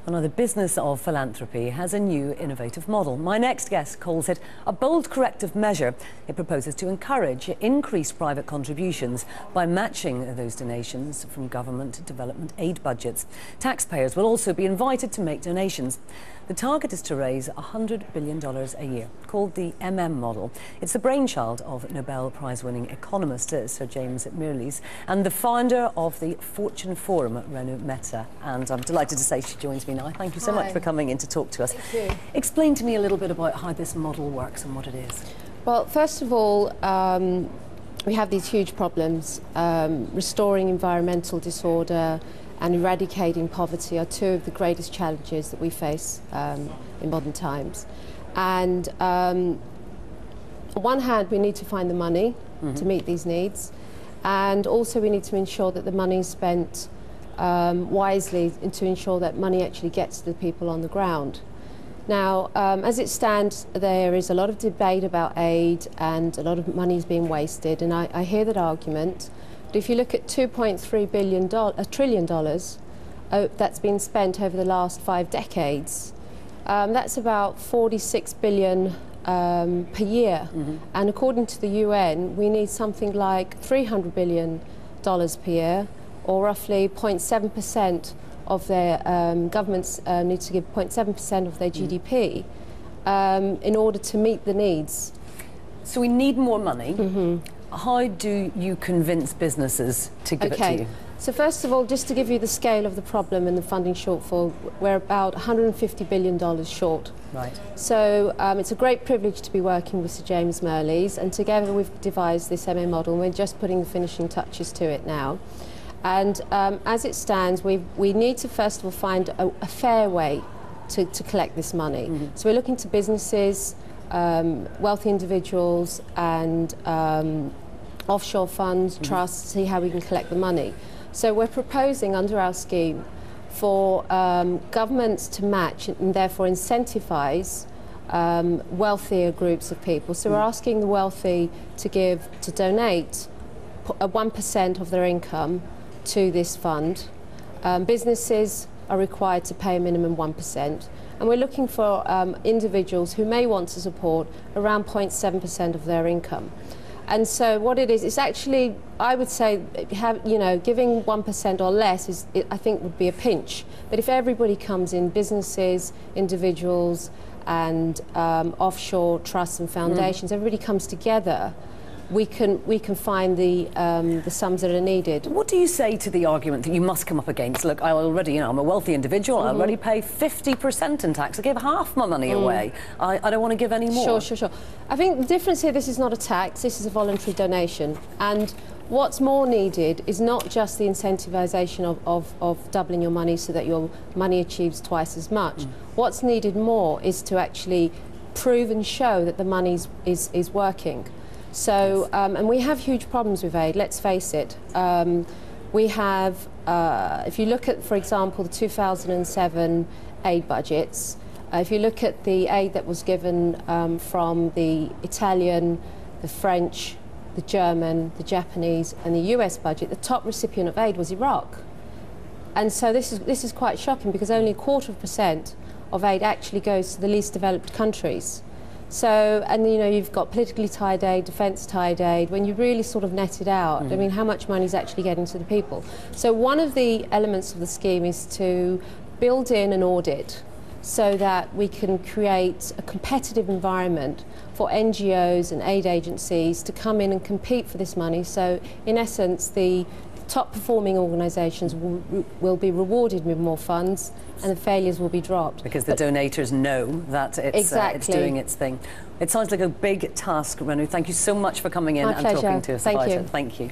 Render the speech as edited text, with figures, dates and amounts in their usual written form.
Now, the business of philanthropy has a new innovative model. My next guest calls it a bold corrective measure. It proposes to encourage increased private contributions by matching those donations from government development aid budgets. Taxpayers will also be invited to make donations. The target is to raise $100 billion a year, called the model. It's the brainchild of Nobel Prize-winning economist Sir James Mirrlees and the founder of the Fortune Forum, Renu Mehta. And I'm delighted to say she joins me now. Thank you so much for coming in to talk to us. Thank you. Explain to me a little bit about how this model works and what it is. Well, first of all, we have these huge problems. Restoring environmental disorder and eradicating poverty are two of the greatest challenges that we face in modern times. And on one hand, we need to find the money to meet these needs, and also we need to ensure that the money is spent wisely and to ensure that money actually gets to the people on the ground. Now, as it stands, there is a lot of debate about aid and a lot of money is being wasted, and I hear that argument. But if you look at $2.3 trillion that's been spent over the last 5 decades, that's about 46 billion per year. And according to the UN, we need something like $300 billion per year, or roughly 0.7% of their governments need to give 0.7% of their GDP in order to meet the needs. So we need more money. How do you convince businesses to give it to you? So first of all, just to give you the scale of the problem and the funding shortfall, we're about $150 billion short. Right. So it's a great privilege to be working with Sir James Mirrlees, and together we've devised this MA model, and we're just putting the finishing touches to it now. And as it stands, we need to first of all find a fair way to collect this money. So we're looking to businesses, wealthy individuals and offshore funds, trusts, see how we can collect the money. So we're proposing under our scheme for governments to match and therefore incentivise wealthier groups of people. So we're asking the wealthy to donate 1% of their income to this fund. Businesses are required to pay a minimum 1%. And we're looking for individuals who may want to support around 0.7% of their income. And so what it is, it's actually, I would say, giving 1% or less I think would be a pinch. But if everybody comes in, businesses, individuals, and offshore trusts and foundations, everybody comes together, we can find the sums that are needed. What do you say to the argument that you must come up against? Look, I already, I'm a wealthy individual. I already pay 50% in tax. I give half my money away. I don't want to give any more. Sure. I think the difference here, this is not a tax. This is a voluntary donation. And what's more needed is not just the incentivisation of doubling your money so that your money achieves twice as much. What's needed more is to actually prove and show that the money is working. So, and we have huge problems with aid, let's face it. We have, if you look at, for example, the 2007 aid budgets, if you look at the aid that was given from the Italian, the French, the German, the Japanese and the US budget, the top recipient of aid was Iraq. And so this is quite shocking, because only 0.25% of aid actually goes to the least developed countries. So, and you've got politically tied aid, defence tied aid. When you really sort of net it out, I mean, how much money is actually getting to the people? So one of the elements of the scheme is to build in an audit so that we can create a competitive environment for NGOs and aid agencies to come in and compete for this money. So in essence, the top performing organisations will be rewarded with more funds, and the failures will be dropped. Because the donators know that it's doing its thing. It sounds like a big task, Renu. Thank you so much for coming in and talking to us about it. Thank you.